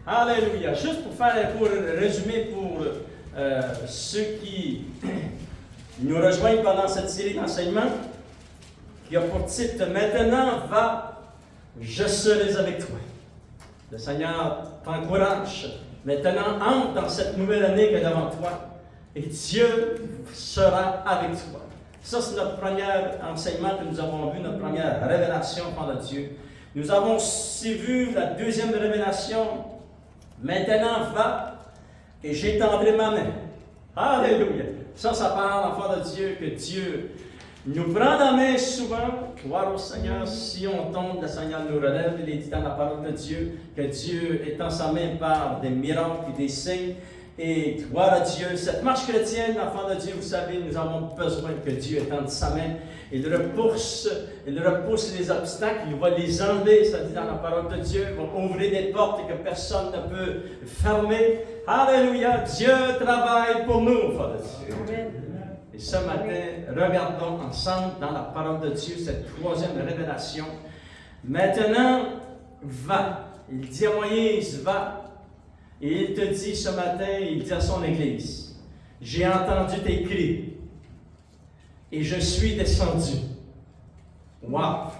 Alléluia. Juste pour résumer pour ceux qui nous rejoignent pendant cette série d'enseignements, qui a pour titre « Maintenant va, je serai avec toi ». Le Seigneur t'encourage. Maintenant, entre dans cette nouvelle année qui est devant toi et Dieu sera avec toi. Ça, c'est notre premier enseignement que nous avons vu, notre première révélation par Dieu. Nous avons aussi vu la deuxième révélation. Maintenant, va et j'étendrai ma main. Alléluia. Ça parle, enfant de Dieu, que Dieu nous prend la main souvent. Gloire au Seigneur. Si on tombe, le Seigneur nous relève. Il est dit dans la parole de Dieu que Dieu étend sa main par des miracles et des signes. Et gloire à Dieu. Cette marche chrétienne, enfant de Dieu, vous savez, nous avons besoin que Dieu étende sa main. Il repousse les obstacles, il va les enlever, ça dit dans la parole de Dieu, il va ouvrir des portes que personne ne peut fermer. Alléluia, Dieu travaille pour nous, enfant de Dieu. Amen. Et ce matin, regardons ensemble dans la parole de Dieu cette troisième révélation. Maintenant, va. Il dit à Moïse, va. Et il te dit ce matin, il dit à son Église, j'ai entendu tes cris et je suis descendu. Wow!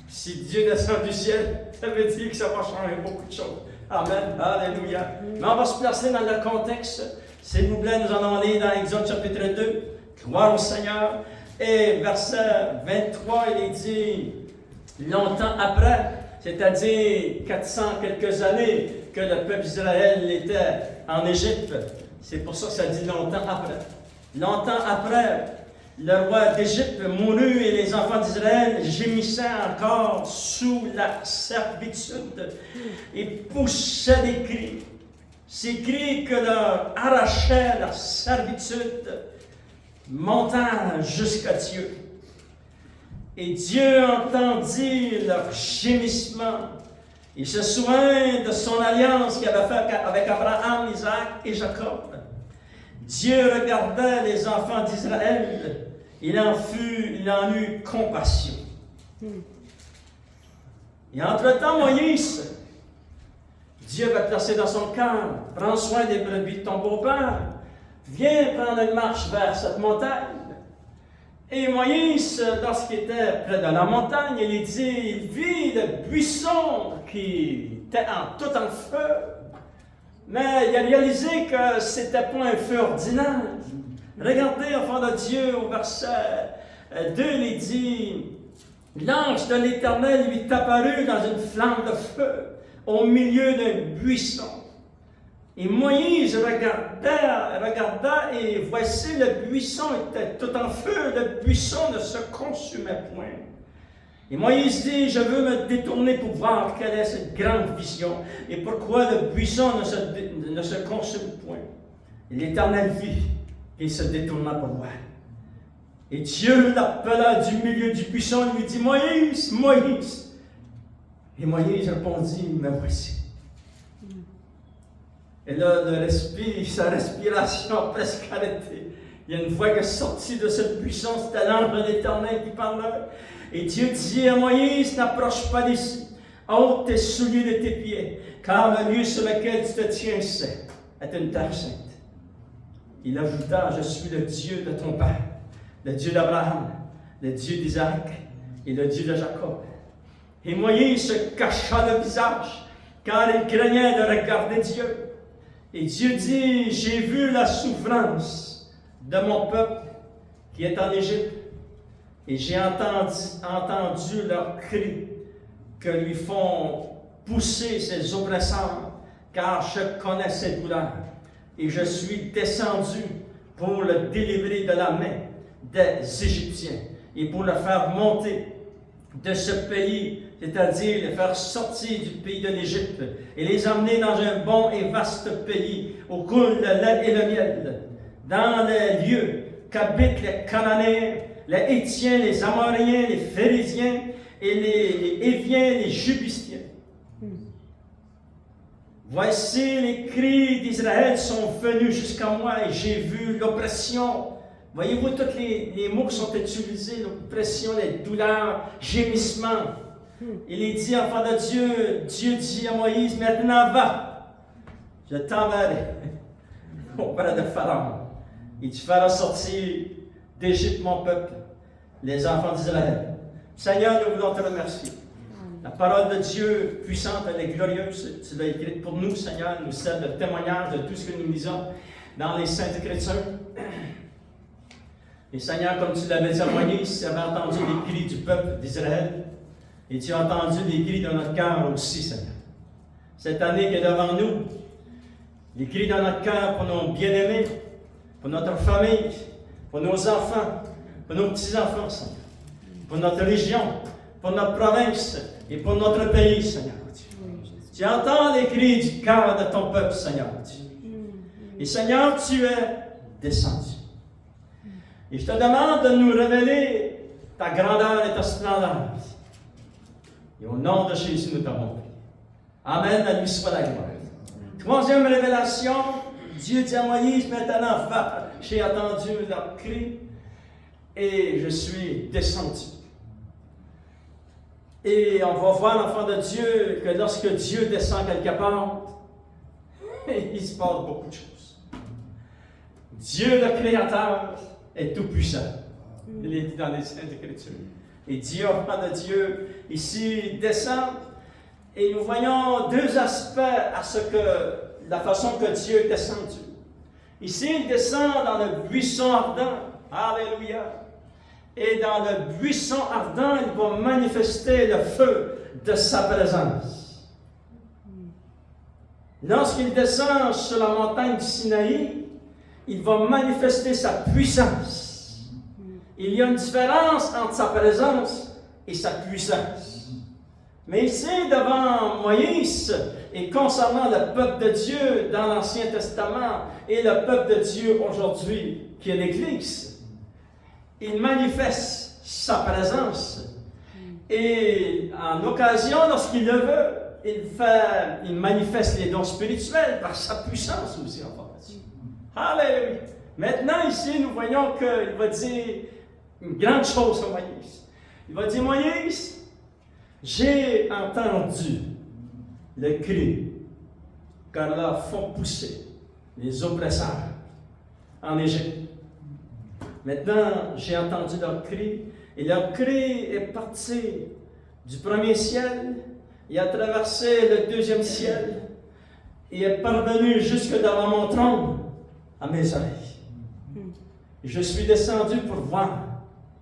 Si Dieu descend du ciel, ça veut dire que ça va changer beaucoup de choses. Amen. Alléluia. Mais on va se placer dans le contexte. S'il vous plaît, nous allons aller dans Exode chapitre 2. Gloire au Seigneur. Et verset 23, il est dit, longtemps après, c'est-à-dire 400 quelques années, que le peuple d'Israël était en Égypte. C'est pour ça que ça dit longtemps après. Longtemps après, le roi d'Égypte mourut et les enfants d'Israël gémissaient encore sous la servitude et poussaient des cris. Ces cris que leur arrachaient la servitude montant jusqu'à Dieu. Et Dieu entendit leur gémissement. Il se souvint de son alliance qu'il avait faite avec Abraham, Isaac et Jacob. Dieu regardait les enfants d'Israël. Il en eut compassion. Et entre-temps, Moïse, Dieu va placer dans son cœur, prends soin des brebis de ton beau-père, viens prendre une marche vers cette montagne. Et Moïse, lorsqu'il était près de la montagne, il vit le buisson qui était tout en feu. Mais il a réalisé que ce n'était pas un feu ordinaire. Regardez, enfant de Dieu, au verset 2, il dit, l'ange de l'Éternel lui est apparu dans une flamme de feu, au milieu d'un buisson. Et Moïse regarda et voici le buisson était tout en feu, le buisson ne se consumait point. Et Moïse dit, je veux me détourner pour voir quelle est cette grande vision et pourquoi le buisson ne se consume point. Et l'Éternel vit et il se détourna pour voir. Et Dieu l'appela du milieu du buisson et lui dit, Moïse, Moïse. Et Moïse répondit, me voici. Et là, sa respiration a presque arrêté. Il y a une voix qui est sortie de ce buisson, c'était l'ange de l'Éternel qui parlait. Et Dieu dit à Moïse, n'approche pas d'ici, ôte tes souliers de tes pieds, car le lieu sur lequel tu te tiens est une terre sainte. Il ajouta, je suis le Dieu de ton père, le Dieu d'Abraham, le Dieu d'Isaac et le Dieu de Jacob. Et Moïse se cacha le visage, car il craignait de regarder Dieu. Et Dieu dit, j'ai vu la souffrance de mon peuple qui est en Égypte, et j'ai entendu leurs cris que lui font pousser ses oppresseurs, car je connais ses douleurs, et je suis descendu pour le délivrer de la main des Égyptiens, et pour le faire monter de ce pays, c'est-à-dire les faire sortir du pays de l'Égypte et les emmener dans un bon et vaste pays où coule le lait et le miel, dans les lieux qu'habitent les Cananéens, les Hétiens, les Amoréens, les Phérésiens et les Éviens, les Jubistiens. Voici les cris d'Israël sont venus jusqu'à moi et j'ai vu l'oppression. Voyez-vous tous les mots qui sont utilisés, l'oppression, les douleurs, gémissements. Il est dit, enfant de Dieu, Dieu dit à Moïse, maintenant va, je t'enverrai auprès de Pharaon, et tu feras sortir d'Égypte mon peuple, les enfants d'Israël. Seigneur, nous voulons te remercier. La parole de Dieu puissante, elle est glorieuse. Tu l'as écrite pour nous, Seigneur, nous sert de témoignage de tout ce que nous lisons dans les Saintes Écritures. Et Seigneur, comme tu l'avais dit à Moïse, tu avais entendu les cris du peuple d'Israël, et tu as entendu les cris de notre cœur aussi, Seigneur. Cette année qui est devant nous, les cris dans notre cœur pour nos bien-aimés, pour notre famille, pour nos enfants, pour nos petits-enfants, Seigneur, pour notre région, pour notre province et pour notre pays, Seigneur Dieu. Tu entends les cris du cœur de ton peuple, Seigneur Dieu. Et Seigneur, tu es descendu. Et je te demande de nous révéler ta grandeur et ta splendeur. Et au nom de Jésus, nous t'avons prié. Amen, à lui soit la gloire. Troisième révélation, Dieu dit à Moïse, maintenant va, j'ai entendu leur cri et je suis descendu. Et on va voir, l'enfant de Dieu, que lorsque Dieu descend quelque part, il se passe beaucoup de choses. Dieu, le Créateur, est tout-puissant. Il est dit dans les Saintes Écritures. Et Dieu, enfant de Dieu, ici, descend. Et nous voyons deux aspects à la façon que Dieu est descendu. Ici, il descend dans le buisson ardent. Alléluia. Et dans le buisson ardent, il va manifester le feu de sa présence. Lorsqu'il descend sur la montagne du Sinaï, il va manifester sa puissance. Il y a une différence entre sa présence et sa puissance. Mais ici, devant Moïse, et concernant le peuple de Dieu dans l'Ancien Testament et le peuple de Dieu aujourd'hui, qui est l'Église, il manifeste sa présence. Et en occasion, lorsqu'il le veut, il manifeste les dons spirituels par sa puissance aussi, en fait. Alléluia. Maintenant, ici, nous voyons qu'il va dire une grande chose à Moïse. Il va dire, Moïse, j'ai entendu le cri car là font pousser les oppresseurs en Égypte. Maintenant, j'ai entendu leur cri, et leur cri est parti du premier ciel, et a traversé le deuxième ciel, et est parvenu jusque devant mon trône, à mes oreilles. Je suis descendu pour voir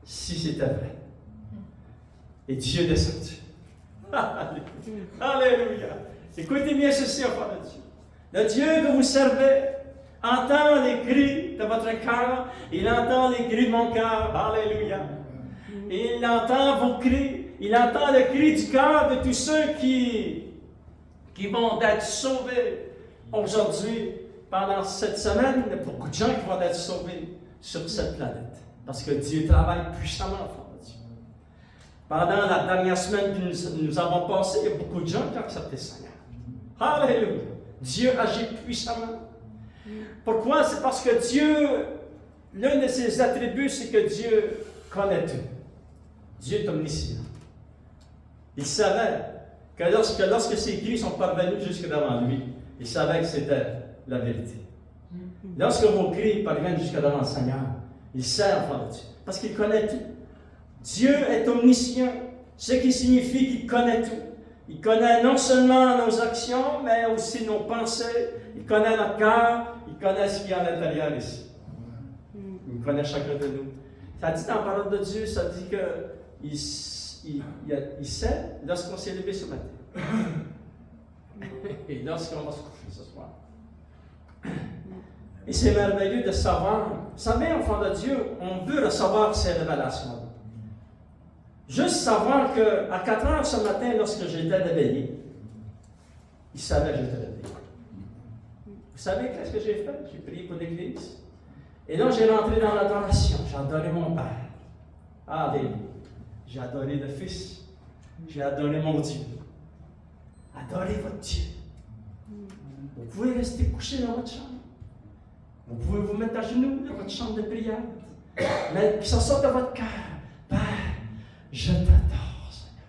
si c'était vrai. Et Dieu est descendu. Alléluia. Écoutez bien ceci, enfant de Dieu. Le Dieu que vous servez entend les cris de votre cœur, il entend les cris de mon cœur. Alléluia. Et il entend vos cris, il entend le cri du cœur de tous ceux qui vont être sauvés aujourd'hui. Pendant cette semaine, il y a beaucoup de gens qui vont être sauvés sur cette planète. Parce que Dieu travaille puissamment, enfant de Dieu. Pendant la dernière semaine que nous avons passée, il y a beaucoup de gens qui ont accepté le Seigneur. Alléluia! Dieu agit puissamment. Pourquoi? C'est parce que Dieu, l'un de ses attributs, c'est que Dieu connaît tout. Dieu est omniscient. Il savait que lorsque ses cris sont parvenus jusque devant lui, il savait que c'était la vérité. Lorsque vos cris parviennent jusque devant le Seigneur, il sait, enfant de Dieu, parce qu'il connaît tout. Dieu est omniscient, ce qui signifie qu'il connaît tout. Il connaît non seulement nos actions, mais aussi nos pensées. Il connaît notre cœur, il connaît ce qui est à l'intérieur ici. Il connaît chacun de nous. Ça dit dans la parole de Dieu, ça dit qu'il sait lorsqu'on s'est levé ce matin. Et lorsqu'on va se coucher ce soir. Et c'est merveilleux de savoir. Vous savez, enfant de Dieu, on veut recevoir ces révélations. Juste savoir qu'à 4 heures ce matin, lorsque j'étais réveillé, il savait que j'étais réveillé. Vous savez qu'est-ce que j'ai fait? J'ai prié pour l'Église. Et là, j'ai rentré dans l'adoration. J'ai adoré mon Père. Alléluia. J'ai adoré le Fils. J'ai adoré mon Dieu. Adorez votre Dieu. Vous pouvez rester couché dans votre chambre. Vous pouvez vous mettre à genoux dans votre chambre de prière. Mais que ça sorte de votre cœur. Père, je t'adore, Seigneur.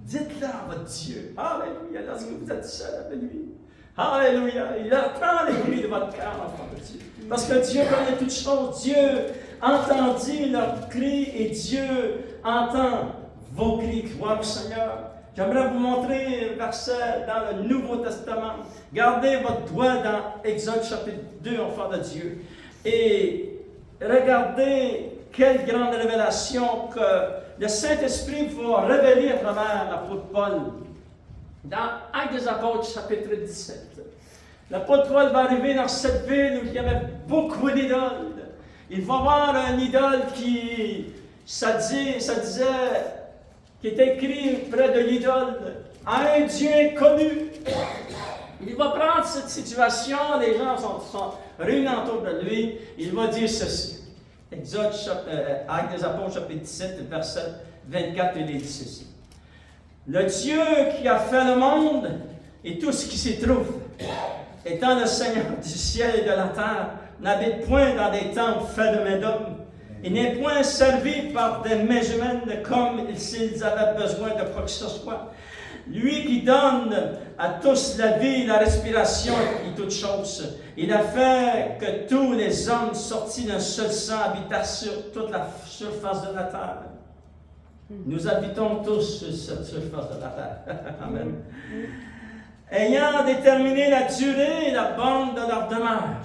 Dites-le à votre Dieu. Alléluia. Lorsque vous êtes seul avec lui, Alléluia. Il entend les cris de votre cœur, enfant de Dieu. Parce que Dieu connaît toutes choses. Dieu entendit leurs cris et Dieu entend vos cris. Gloire au Seigneur. J'aimerais vous montrer un verset dans le Nouveau Testament. Gardez votre doigt dans Exode chapitre 2, enfant de Dieu. Et regardez quelle grande révélation que le Saint-Esprit va révéler à travers l'apôtre Paul. Dans Actes des Apôtres, chapitre 17. L'apôtre Paul va arriver dans cette ville où il y avait beaucoup d'idoles. Il va voir un idole qui, ça disait, qui est écrit près de l'idole, à un Dieu inconnu. Il va prendre cette situation, les gens sont réunis autour de lui, il va dire ceci. Exode, Actes des Apôtres, chapitre 17, verset 24, il dit ceci. Le Dieu qui a fait le monde et tout ce qui s'y trouve, étant le Seigneur du ciel et de la terre, n'habite point dans des temples faits de main d'homme. Il n'est point servi par des mains humaines comme s'ils avaient besoin de quoi que ce soit. Lui qui donne à tous la vie, la respiration et toutes choses. Il a fait que tous les hommes sortis d'un seul sang habitèrent sur toute la surface de la terre. Nous habitons tous sur cette surface de la terre. Amen. Ayant déterminé la durée et la borne de leur demeure,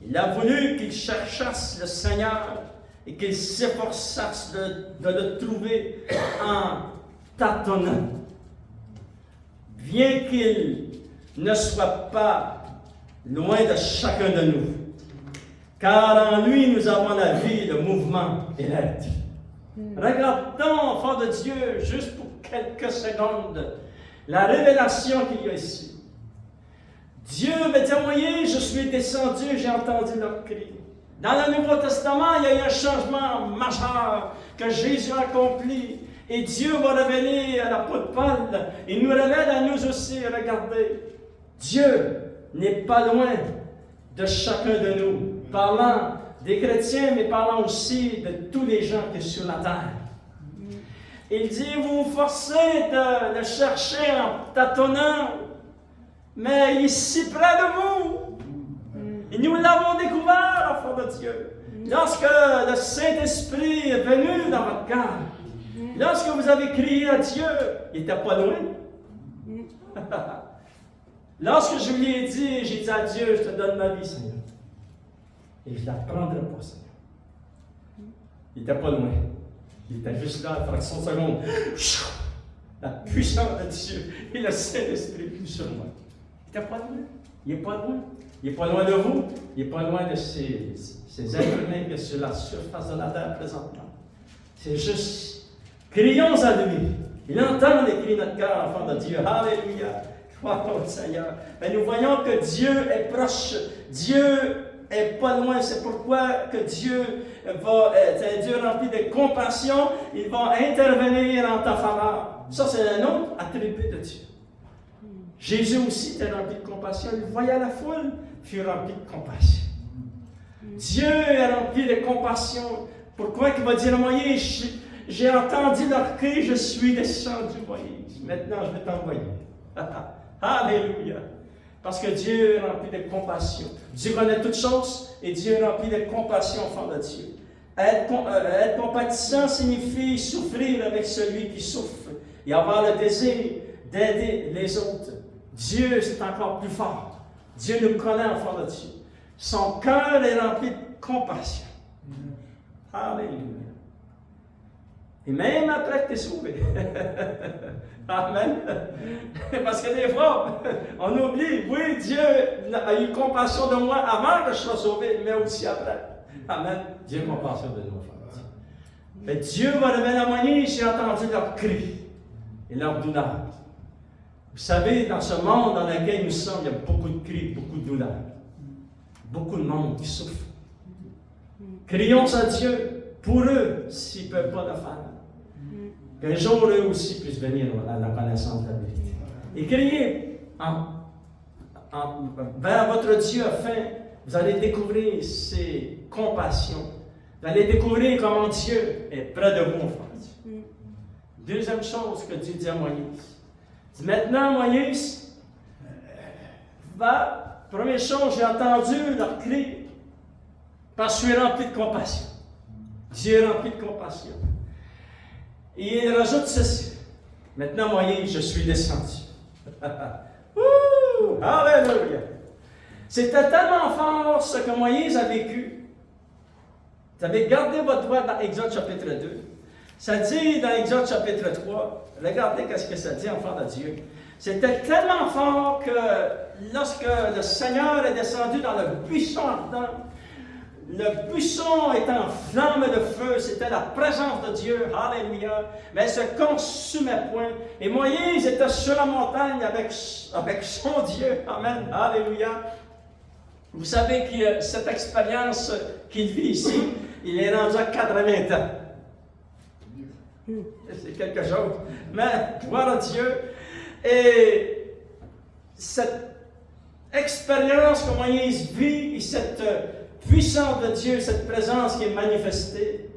il a voulu qu'ils cherchassent le Seigneur et qu'ils s'efforçassent de le trouver en tâtonnant, bien qu'il ne soit pas loin de chacun de nous. Car en lui, nous avons la vie, le mouvement et l'être. Regardons, enfants de Dieu, juste pour quelques secondes, la révélation qu'il y a ici. Dieu m'a témoigné, je suis descendu, j'ai entendu leur cri. Dans le Nouveau Testament, il y a eu un changement majeur que Jésus a accompli. Et Dieu va révéler à l'apôtre Paul, il nous révèle à nous aussi, regardez, Dieu n'est pas loin de chacun de nous, parlant des chrétiens, mais parlant aussi de tous les gens qui sont sur la terre. Il dit, vous vous forcez de le chercher en tâtonnant, mais il est si près de vous. Et nous l'avons découvert, enfant de Dieu. Lorsque le Saint-Esprit est venu dans votre cœur, lorsque vous avez crié à Dieu, il n'était pas loin. Lorsque je lui ai dit, j'ai dit à Dieu, je te donne ma vie, Seigneur. Et je ne la prendrai pas, Seigneur. Il n'était pas loin. Il était juste là, à fraction de seconde. La puissance de Dieu et le Saint-Esprit plus sur moi. Il n'était pas loin. Il n'est pas loin. Il n'est pas loin de vous. Il n'est pas loin de ces êtres humains qui sont sur la surface de la terre présentement. C'est juste, crions à lui. Il entend les cris de notre cœur, enfant de Dieu. Alléluia. Crois au Seigneur. Mais nous voyons que Dieu est proche. Dieu est pas loin. C'est pourquoi que Dieu va, c'est un Dieu rempli de compassion. Il va intervenir en ta faveur. Ça, c'est un autre attribut de Dieu. Jésus aussi était rempli de compassion. Il voyait la foule, fut rempli de compassion. Dieu est rempli de compassion. Pourquoi il va dire à Moïse, j'ai entendu leur cri, je suis descendu, Moïse. Maintenant, je vais t'envoyer. Alléluia. Parce que Dieu est rempli de compassion. Dieu connaît toutes choses et Dieu est rempli de compassion, enfant de Dieu. Être compatissant signifie souffrir avec celui qui souffre et avoir le désir d'aider les autres. Dieu, c'est encore plus fort. Dieu nous connaît, enfant de Dieu. Son cœur est rempli de compassion. Alléluia. Et même après que tu es sauvé. Amen. Parce que des fois, on oublie, oui, Dieu a eu compassion de moi avant que je sois sauvé, mais aussi après. Amen. Dieu a compassion de nous. Mais Dieu va révéler à Moïse, j'ai entendu leurs cris et leurs douleurs. Vous savez, dans ce monde dans lequel nous sommes, il y a beaucoup de cris, beaucoup de douleurs. Beaucoup de monde qui souffre. Crions à Dieu pour eux, s'ils ne peuvent pas le faire. Qu'un jour, eux aussi puissent venir à la connaissance de la vérité. Et criez vers votre Dieu afin vous allez découvrir ses compassions. Vous allez découvrir comment Dieu est près de vous, en fait. Deuxième chose que Dieu dit à Moïse. Maintenant, Moïse, première chose, j'ai entendu leur cri, parce que je suis rempli de compassion. Dieu est rempli de compassion. Et il rajoute ceci. Maintenant, Moïse, je suis descendu. Ouh! Alléluia! C'était tellement fort ce que Moïse a vécu. Vous avez gardé votre doigt dans Exode chapitre 2. Ça dit dans Exode chapitre 3, regardez ce que ça dit, enfant de Dieu. C'était tellement fort que lorsque le Seigneur est descendu dans le buisson ardent, le buisson était en flamme de feu, c'était la présence de Dieu, alléluia, mais elle se consumait point. Et Moïse était sur la montagne avec son Dieu, amen, alléluia. Vous savez que cette expérience qu'il vit ici, il est rendu à 80 ans. C'est quelque chose. Mais, gloire à Dieu. Et cette expérience que Moïse vit, et cette puissance de Dieu, cette présence qui est manifestée,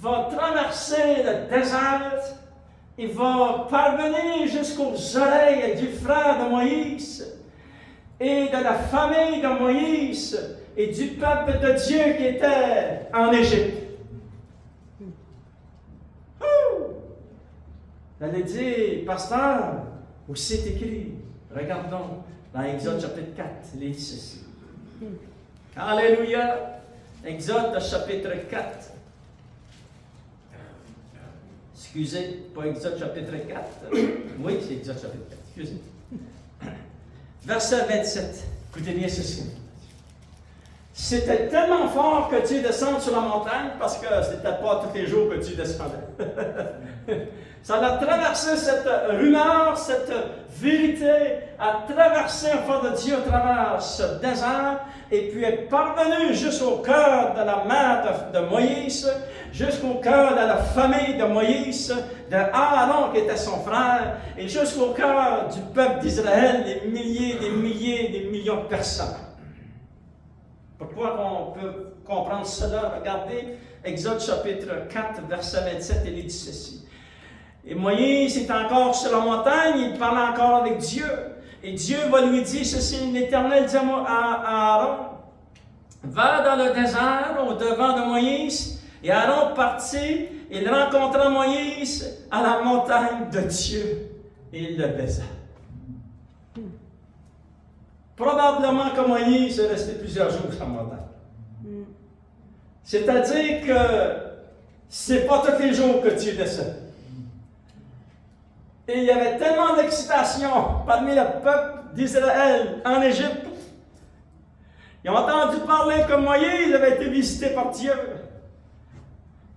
va traverser le désert, il va parvenir jusqu'aux oreilles du frère de Moïse et de la famille de Moïse et du peuple de Dieu qui était en Égypte. Elle a dit, pasteur, où c'est écrit? Regardons dans Exode chapitre 4, il dit ceci. Alléluia! Exode chapitre 4. Excusez, pas Exode chapitre 4. Oui, c'est Exode chapitre 4. Excusez. Verset 27. Écoutez bien ceci. C'était tellement fort que Dieu descende sur la montagne parce que ce n'était pas tous les jours que Dieu descendait. Ça a traversé cette rumeur, cette vérité, a traversé enfant de Dieu à travers ce désert et puis est parvenu jusqu'au cœur de la mère de Moïse, jusqu'au cœur de la famille de Moïse, de Aaron qui était son frère, et jusqu'au cœur du peuple d'Israël, des milliers, des millions de personnes. Pourquoi on peut comprendre cela? Regardez Exode chapitre 4, verset 27, il dit ceci. Et Moïse est encore sur la montagne, il parle encore avec Dieu. Et Dieu va lui dire ceci, l'Éternel dit à Aaron, va dans le désert au-devant de Moïse. Et Aaron partit, il rencontra Moïse à la montagne de Dieu. Et il le baisa. Probablement que Moïse est resté plusieurs jours sur la montagne. C'est-à-dire que ce n'est pas tous les jours que Dieu descend. Et il y avait tellement d'excitation parmi le peuple d'Israël en Égypte. Ils ont entendu parler que Moïse avait été visité par Dieu.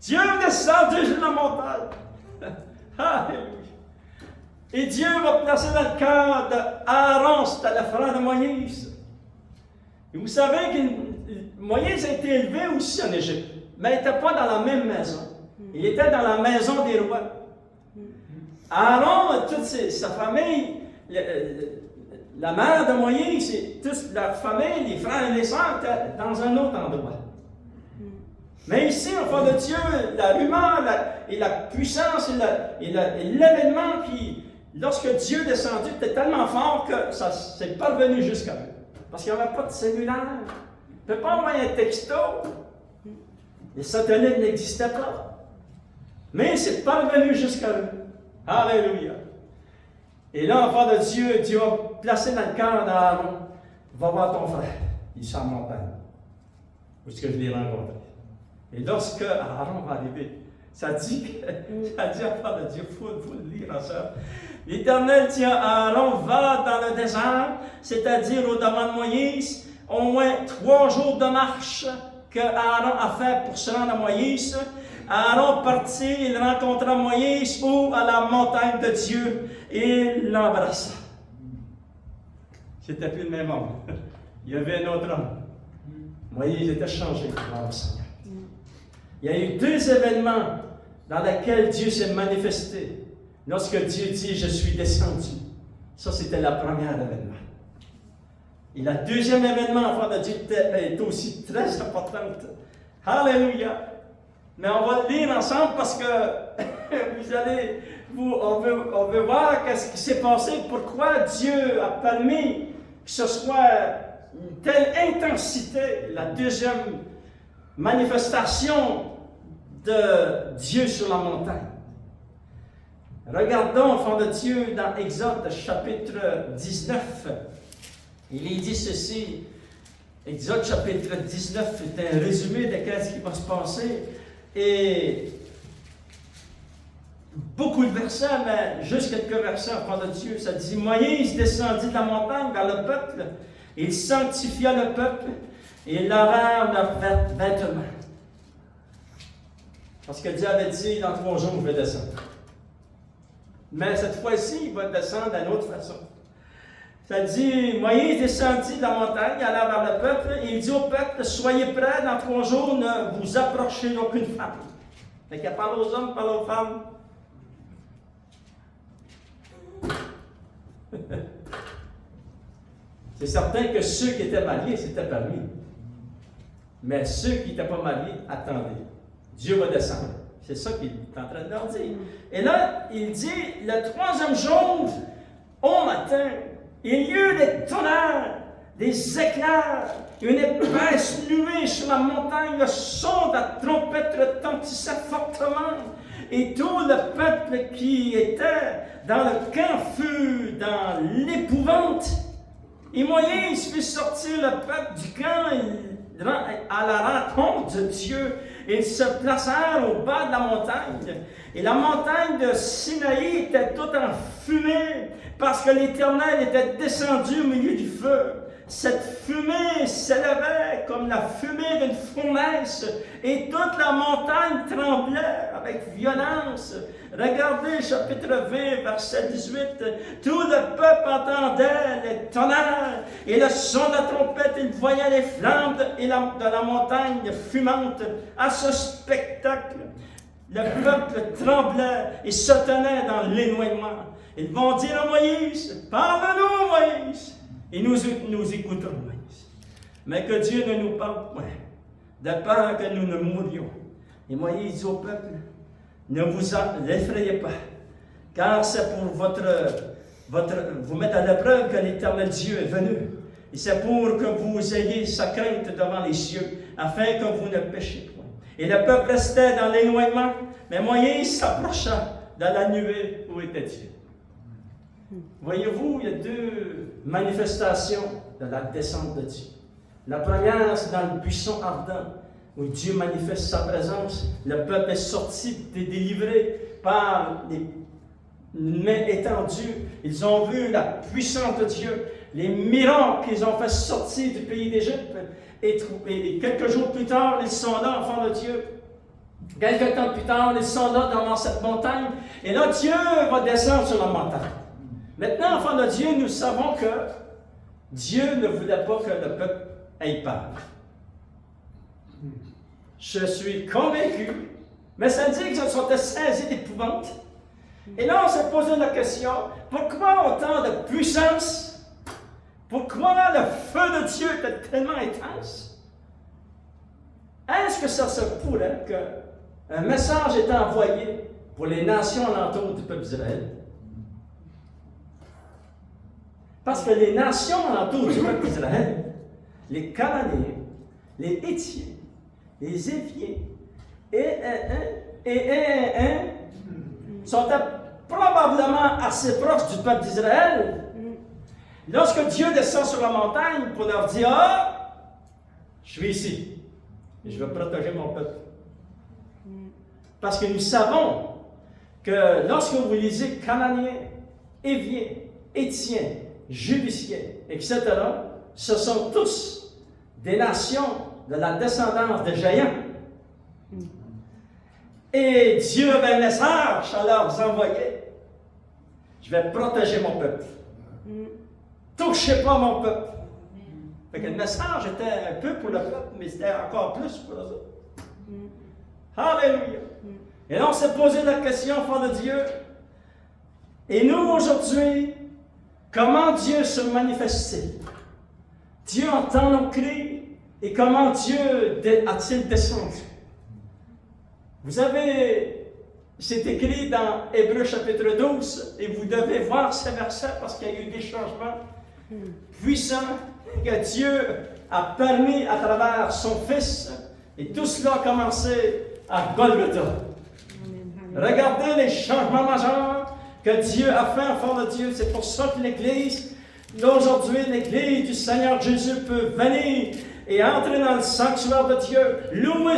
Dieu est descendu sur la montagne. Alléluia. Et Dieu va placer dans le cœur d'Aaron, c'était le frère de Moïse. Et vous savez que Moïse a été élevé aussi en Égypte, mais il n'était pas dans la même maison. Il était dans la maison des rois. Aaron, toute sa famille, la mère de Moïse, et toute la famille, les frères et les sœurs étaient dans un autre endroit. Mais ici, enfant de Dieu, la rumeur et la puissance et l'événement qui, lorsque Dieu est descendu, était tellement fort que ça s'est parvenu jusqu'à eux. Parce qu'il n'y avait pas de cellulaire. On ne peut pas envoyer un texto. Les satellites n'existaient pas. Mais c'est parvenu jusqu'à eux. Alléluia. Et là, enfant de Dieu, Dieu va placer dans le cœur d'Aaron. Va voir ton frère. Il est sur la montagne. Où est-ce que je l'ai rencontré? Et lorsque Aaron va arriver, ça dit, enfant de Dieu, il faut le lire ensemble. L'Éternel dit à Aaron, va dans le désert, c'est-à-dire au-devant de Moïse, au moins 3 jours de marche que Aaron a fait pour se rendre à Moïse. Aaron partit, il rencontra Moïse à la montagne de Dieu et il l'embrassa. C'était plus le même homme. Il y avait un autre homme. Moïse était changé par le Seigneur. Il y a eu 2 événements dans lesquels Dieu s'est manifesté. Lorsque Dieu dit « Je suis descendu », ça c'était le premier événement. Et le deuxième événement, enfant de Dieu, est aussi très importante. Alléluia! Mais on va le lire ensemble parce que on veut voir ce qui s'est passé, pourquoi Dieu a permis que que ce soit une telle intensité, la deuxième manifestation de Dieu sur la montagne. Regardons, enfants de Dieu, dans Exode chapitre 19. Il est dit ceci. Exode chapitre 19 est un résumé de ce qui va se passer. Et beaucoup de versets, mais juste quelques versets, enfants de Dieu. Ça dit, Moïse descendit de la montagne vers le peuple. Il sanctifia le peuple et lavèrent leurs vêtements. Parce que Dieu avait dit, dans 3 jours, je vais descendre. Mais cette fois-ci, il va descendre d'une autre façon. Ça dit, Moïse descendit de la montagne, alla vers le peuple, et il dit au peuple, soyez prêts, dans 3 jours, ne vous approchez d'aucune femme. Fait qu'il parle aux hommes, parle aux femmes. C'est certain que ceux qui étaient mariés, c'était permis. Mais ceux qui n'étaient pas mariés, attendez. Dieu va descendre. C'est ça qu'il est en train de leur dire. Et là, il dit, le 3e jour, au matin, il y eut des tonnerres, des éclairs, une épaisse nuée sur la montagne, le son de la trompette retentissait fortement, et tout le peuple qui était dans le camp fut dans l'épouvante. Et Moïse fit sortir le peuple du camp à la rencontre de Dieu. Ils se placèrent au bas de la montagne. Et la montagne de Sinaï était toute en fumée parce que l'Éternel était descendu au milieu du feu. Cette fumée s'élevait comme la fumée d'une fournaise et toute la montagne tremblait avec violence. Regardez chapitre 20, verset 18. Tout le peuple entendait les tonnerres et le son de la trompette. Il voyait les flammes de la montagne fumante. À ce spectacle, le peuple tremblait et se tenait dans l'éloignement. Ils vont dire à Moïse, parle-nous Moïse. Et nous écoutons Moïse. Mais que Dieu ne nous parle point, de peur que nous ne mourions. Et Moïse dit au peuple, ne vous effrayez pas, car c'est pour vous mettre à l'épreuve que l'Éternel Dieu est venu. Et c'est pour que vous ayez sa crainte devant les cieux, afin que vous ne péchiez point. Et le peuple restait dans l'éloignement, mais Moïse s'approcha dans la nuée où était Dieu. Voyez-vous, il y a 2 manifestations de la descente de Dieu. La première, c'est dans le buisson ardent, où Dieu manifeste sa présence. Le peuple est sorti, délivré par les mains étendues. Ils ont vu la puissance de Dieu, les miracles qu'ils ont fait sortir du pays d'Égypte. Et quelques jours plus tard, ils sont là, enfants de Dieu. Quelques temps plus tard, ils sont là devant cette montagne. Et là, Dieu va descendre sur la montagne. Maintenant, enfants de Dieu, nous savons que Dieu ne voulait pas que le peuple ait peur. Je suis convaincu, mais ça dit qu'ils sont saisis d'épouvante. Et là, on s'est posé la question, pourquoi autant de puissance? Pourquoi le feu de Dieu était tellement intense? Est-ce que ça se pourrait qu'un message est envoyé pour les nations alentours du peuple d'Israël? Parce que les nations alentours du peuple d'Israël, les Cananéens, les Héthiens, les Éviens sont probablement assez proches du peuple d'Israël. Lorsque Dieu descend sur la montagne pour leur dire, ah, je suis ici, et je vais protéger mon peuple. Parce que nous savons que lorsque vous lisez Cananéens, Éviens, Héthiens, Jébusiens, etc., ce sont tous des nations de la descendance des géants. Et Dieu avait un message à leur envoyer. Je vais protéger mon peuple. Touchez pas mon peuple. Fait que le message était un peu pour le peuple, mais c'était encore plus pour eux autres. Alléluia. Et là, on s'est posé la question, enfant de Dieu. Et nous, aujourd'hui, comment Dieu se manifeste-t-il? Dieu entend nos cris et comment Dieu a-t-il descendu? Vous avez, c'est écrit dans Hébreux chapitre 12 et vous devez voir ces versets parce qu'il y a eu des changements. puissant que Dieu a permis à travers son Fils. Et tout cela a commencé à Golgotha. Regardez les changements majeurs que Dieu a fait en faveur de Dieu. C'est pour ça que l'Église d'aujourd'hui, l'Église du Seigneur Jésus peut venir et entrer dans le sanctuaire de Dieu, louer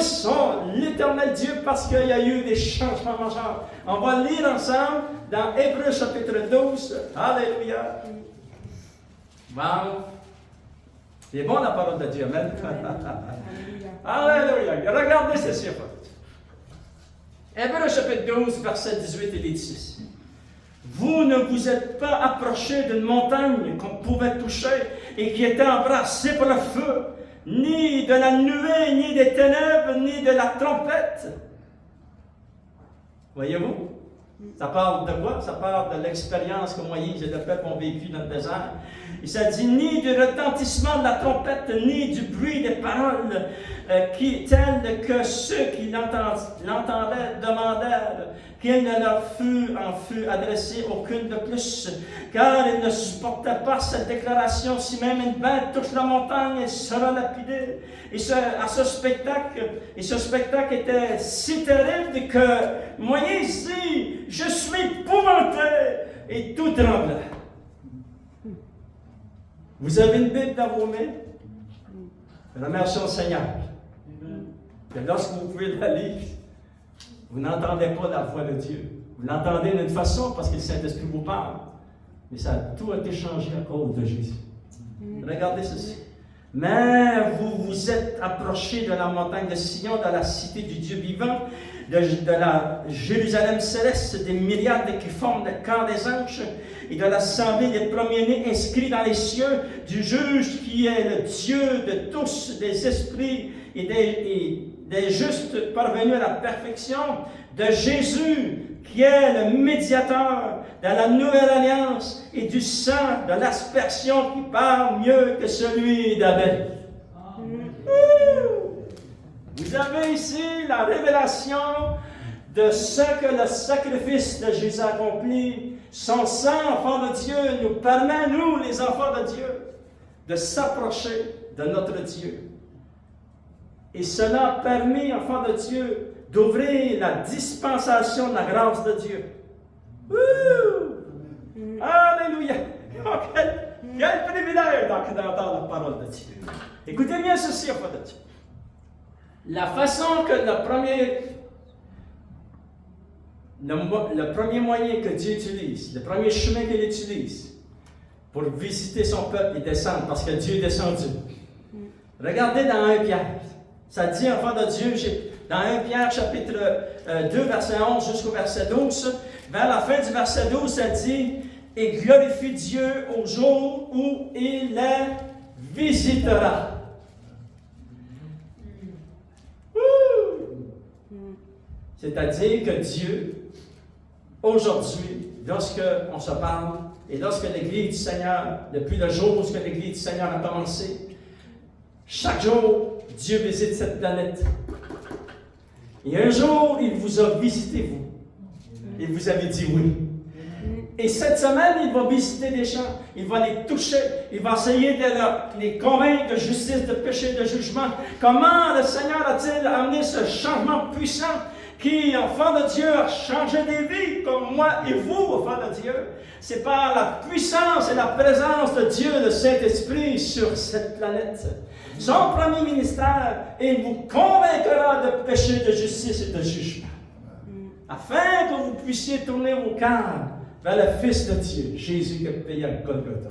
l'Éternel Dieu parce qu'il y a eu des changements majeurs. On va lire ensemble dans Hébreux chapitre 12. Alléluia. Wow. C'est bon la parole de Dieu. Amen. Alléluia. Regardez ceci. Hébreux chapitre 12, verset 18 et 16. Vous ne vous êtes pas approchés d'une montagne qu'on pouvait toucher et qui était embrassée par le feu, ni de la nuée, ni des ténèbres, ni de la trompette. Voyez-vous? Ça parle de quoi? Ça parle de l'expérience que Moïse et le peuple ont vécu dans le désert. Et ça dit ni du retentissement de la trompette, ni du bruit des paroles, tels que ceux qui l'entendaient demandèrent qu'il ne leur fût adressé aucune de plus, car ils ne supportaient pas cette déclaration. Si même une bête touche la montagne, elle sera lapidée. Et ce spectacle était si terrible que Moïse dit, je suis épouvanté, et tout tremblait. Vous avez une Bible dans vos mains? Remercions le Seigneur. Que lorsque vous pouvez la lire, vous n'entendez pas la voix de Dieu. Vous l'entendez d'une façon parce que le Saint-Esprit vous parle. Mais ça a tout été changé à cause de Jésus. Regardez ceci. Mais vous vous êtes approchés de la montagne de Sion, de la cité du Dieu vivant, de la Jérusalem céleste, des myriades qui forment le corps des anges, et de l'assemblée des premiers-nés inscrits dans les cieux, du juge qui est le Dieu de tous les esprits et des justes parvenus à la perfection, de Jésus qui est le médiateur de la nouvelle alliance et du sang de l'aspersion qui parle mieux que celui d'Abel. Vous avez ici la révélation de ce que le sacrifice de Jésus accomplit. Son sang, enfant de Dieu, nous permet, nous, les enfants de Dieu, de s'approcher de notre Dieu. Et cela a permis, enfants de Dieu, d'ouvrir la dispensation de la grâce de Dieu. Alléluia! Oh, quel privilège d'entendre la parole de Dieu. Écoutez bien ceci, enfants de Dieu. La façon que le premier moyen que Dieu utilise, le premier chemin qu'il utilise pour visiter son peuple et descendre, parce que Dieu est descendu. Regardez dans 1 Pierre. Ça dit, enfant de Dieu, dans 1 Pierre chapitre 2, verset 11 jusqu'au verset 12, vers la fin du verset 12, ça dit « Et glorifie Dieu au jour où il les visitera. » C'est-à-dire que Dieu, aujourd'hui, lorsqu'on se parle, et lorsque l'Église du Seigneur, depuis le jour où l'Église du Seigneur a commencé, chaque jour, Dieu visite cette planète. Et un jour, il vous a visité, vous. Il vous avait dit oui. Et cette semaine, il va visiter des gens. Il va les toucher. Il va essayer de les convaincre de justice, de péché, de jugement. Comment le Seigneur a-t-il amené ce changement puissant qui, enfant de Dieu, a changé des vies, comme moi et vous, enfants de Dieu? C'est par la puissance et la présence de Dieu, le Saint-Esprit, sur cette planète. Son premier ministère, il vous convaincra de péché, de justice et de jugement. Afin que vous puissiez tourner vos cœurs vers le Fils de Dieu, Jésus qui a payé à Golgotha.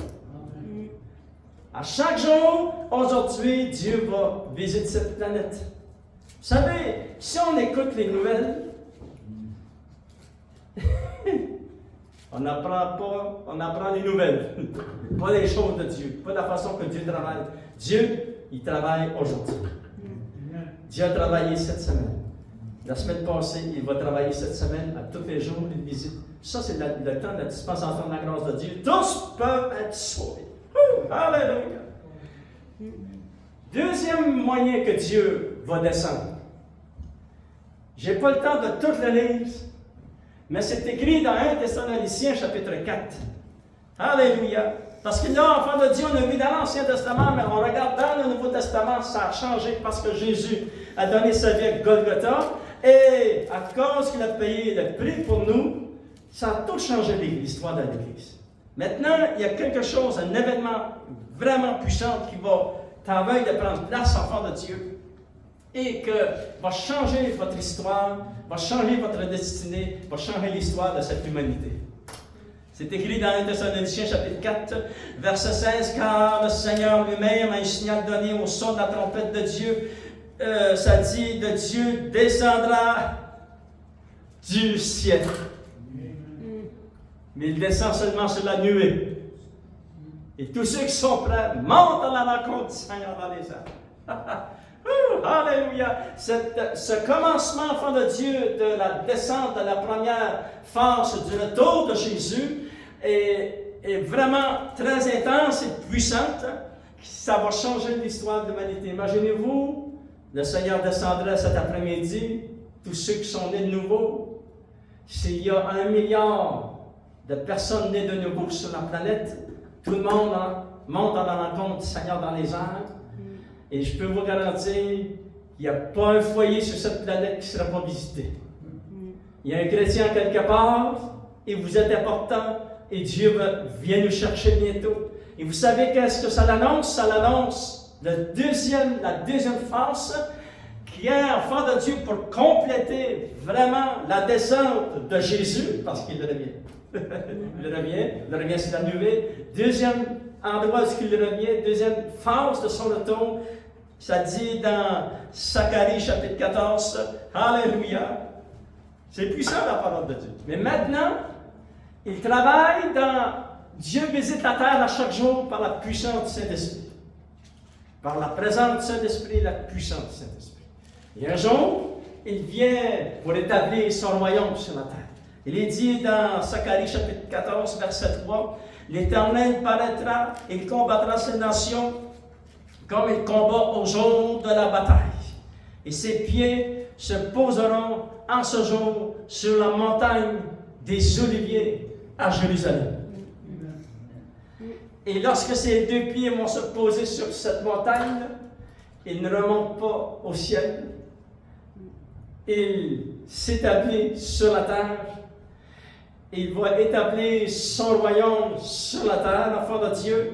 À chaque jour, aujourd'hui, Dieu va visiter cette planète. Vous savez, si on écoute les nouvelles, on apprend les nouvelles, pas les choses de Dieu, pas la façon que Dieu travaille. Dieu, il travaille aujourd'hui. Dieu a travaillé cette semaine. La semaine passée, il va travailler cette semaine, à tous les jours, il visite. Ça, c'est le temps de la dispensation de la grâce de Dieu. Tous peuvent être sauvés. Alléluia! Deuxième moyen que Dieu va descendre. Je n'ai pas le temps de tout le lire, mais c'est écrit dans 1 Thessaloniciens chapitre 4. Alléluia! Parce que là, enfant de Dieu, on a vu dans l'Ancien Testament, mais on regarde dans le Nouveau Testament, ça a changé parce que Jésus a donné sa vie à Golgotha. Et à cause qu'il a payé le prix pour nous, ça a tout changé l'histoire de l'Église. Maintenant, il y a quelque chose, un événement vraiment puissant qui va t'envoyer de prendre place, enfant de Dieu, et que va changer votre histoire, va changer votre destinée, va changer l'histoire de cette humanité. C'est écrit dans 1 Thessaloniciens chapitre 4, verset 16, car le Seigneur lui-même a un signal donné au son de la trompette de Dieu. Ça dit, de Dieu descendra du ciel. Mais il descend seulement sur la nuée. Et tous ceux qui sont prêts montent à la rencontre du Seigneur dans les airs. Alléluia! Ce commencement, enfant de Dieu, de la descente de la première phase du retour de Jésus est vraiment très intense et puissante. Ça va changer l'histoire de l'humanité. Imaginez-vous, le Seigneur descendrait cet après-midi, tous ceux qui sont nés de nouveau. S'il y a 1 milliard de personnes nées de nouveau sur la planète, tout le monde monte à la rencontre du Seigneur dans les airs. Et je peux vous garantir qu'il n'y a pas un foyer sur cette planète qui ne sera pas visité. Il y a un chrétien quelque part, et vous êtes important, et Dieu vient nous chercher bientôt. Et vous savez qu'est-ce que ça l'annonce? Ça l'annonce la deuxième phase, qui est enfant de Dieu pour compléter vraiment la descente de Jésus, parce qu'il revient. il revient sur la nuée. Deuxième endroit où il revient, deuxième phase de son retour, ça dit dans Zacharie chapitre 14, Alléluia. C'est puissant la parole de Dieu. Mais maintenant, il travaille dans Dieu visite la terre à chaque jour par la puissance du Saint-Esprit. Par la présence du Saint-Esprit et la puissance du Saint-Esprit. Et un jour, il vient pour établir son royaume sur la terre. Il est dit dans Zacharie chapitre 14, verset 3, l'Éternel paraîtra, il combattra ces nations comme il combat au jour de la bataille. Et ses pieds se poseront en ce jour sur la montagne des Oliviers à Jérusalem. Et lorsque ces deux pieds vont se poser sur cette montagne, ils ne remontent pas au ciel. Il s'établit sur la terre. Il va établir son royaume sur la terre, enfant de Dieu.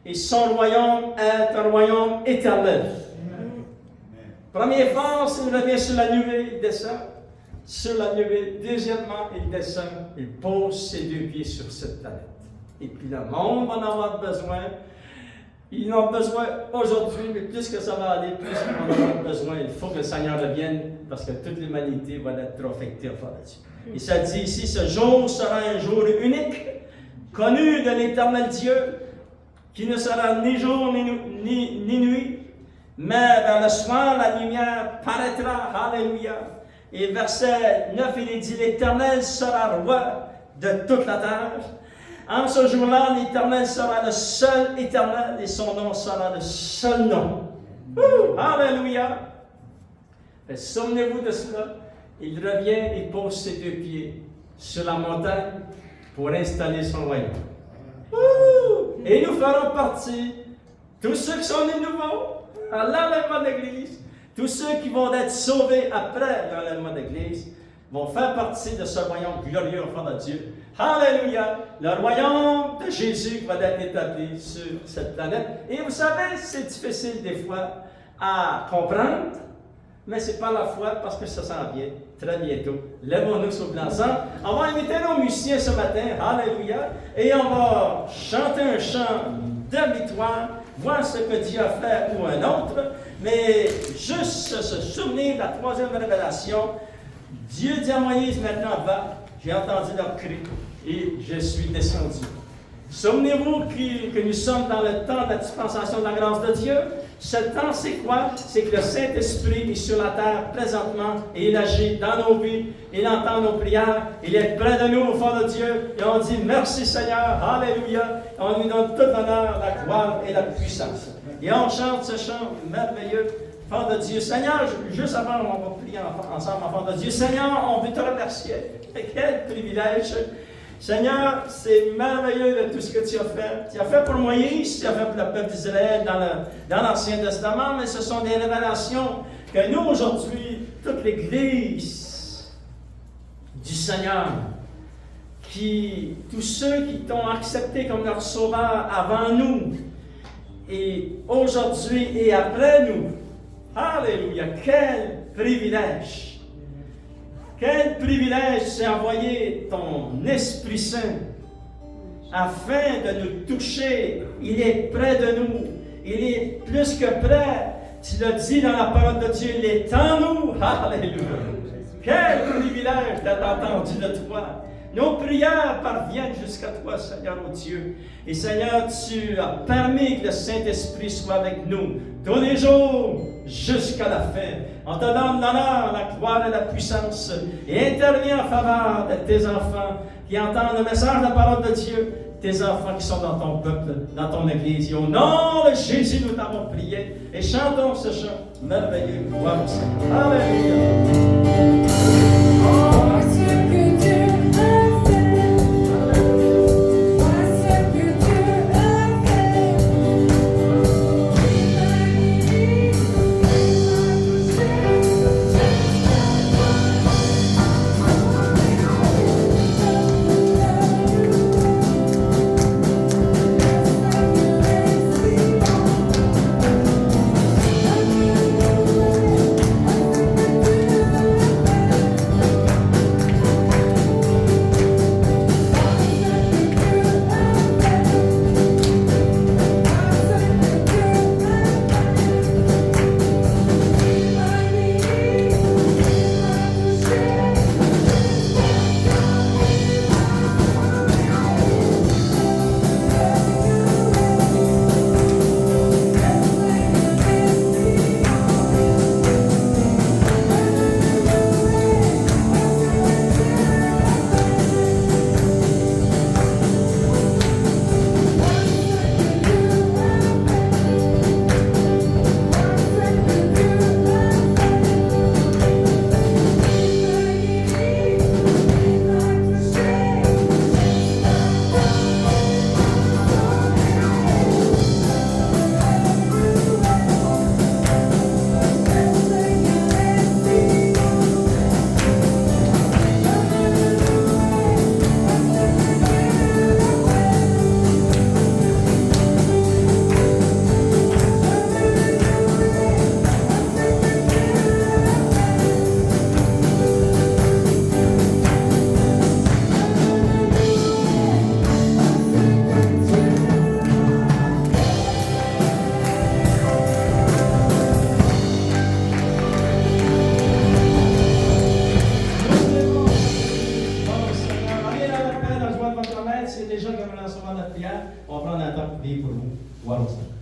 Et son royaume est un royaume éternel. Première phase, il revient sur la nuée, il descend sur la nuée. Deuxièmement, il descend, il pose ses deux pieds sur cette planète. Et puis le monde va en avoir besoin. Ils en ont besoin aujourd'hui, mais plus que ça va aller, plus ils vont en avoir besoin. Il faut que le Seigneur revienne, parce que toute l'humanité va être affectée par là-dessus. Et ça dit ici, ce jour sera un jour unique, connu de l'Éternel Dieu, qui ne sera ni jour ni nuit, mais vers le soir, la lumière paraîtra. Alléluia. Et verset 9, il est dit, l'Éternel sera roi de toute la terre. En ce jour-là, l'Éternel sera le seul Éternel et son nom sera le seul nom. Alléluia. Souvenez-vous de cela. Il revient et pose ses deux pieds sur la montagne pour installer son royaume. Et nous ferons partie, tous ceux qui sont nés nouveaux, à l'enlèvement de l'Église, tous ceux qui vont être sauvés après l'enlèvement de l'Église, vont faire partie de ce royaume glorieux au fond de Dieu. Alléluia! Le royaume de Jésus va être établi sur cette planète. Et vous savez, c'est difficile des fois à comprendre, mais c'est pas la foi parce que ça s'en vient très bientôt. Lèvons-nous sur le ensemble. On va inviter nos musiciens ce matin. Alléluia! Et on va chanter un chant de victoire, voir ce que Dieu a fait ou un autre, mais juste se souvenir de la troisième révélation. Dieu dit à Moïse, maintenant va, j'ai entendu leur cri et je suis descendu. Souvenez-vous que nous sommes dans le temps de la dispensation de la grâce de Dieu. Ce temps, c'est quoi? C'est que le Saint-Esprit est sur la terre présentement et il agit dans nos vies, il entend nos prières, il est près de nous au fond de Dieu et on dit merci Seigneur, alléluia. On lui donne tout l'honneur, la gloire et la puissance. Et on chante ce chant merveilleux. Enfant de Dieu, Seigneur, juste avant, on va prier ensemble, enfant de Dieu. Seigneur, on veut te remercier. Quel privilège Seigneur, c'est merveilleux de tout ce que tu as fait. Tu as fait pour Moïse, tu as fait pour le peuple d'Israël dans l'Ancien Testament, mais ce sont des révélations que nous, aujourd'hui, toute l'Église du Seigneur, tous ceux qui t'ont accepté comme leur sauveur avant nous, et aujourd'hui et après nous, alléluia, quel privilège! Quel privilège c'est envoyer ton Esprit Saint afin de nous toucher. Il est près de nous. Il est plus que près. Tu l'as dit dans la parole de Dieu, il est en nous. Alléluia. Quel privilège d'être entendu de toi. Nos prières parviennent jusqu'à toi, Seigneur, mon Dieu. Et Seigneur, tu as permis que le Saint-Esprit soit avec nous tous les jours jusqu'à la fin. On te donne l'honneur, la gloire et la puissance. Et interviens en faveur de tes enfants qui entendent le message de la parole de Dieu. Tes enfants qui sont dans ton peuple, dans ton Église. Et au nom de Jésus, nous t'avons prié. Et chantons ce chant merveilleux. Gloire au Seigneur. Alléluia. On va prendre un temps pour prier pour vous. Gloire au Seigneur.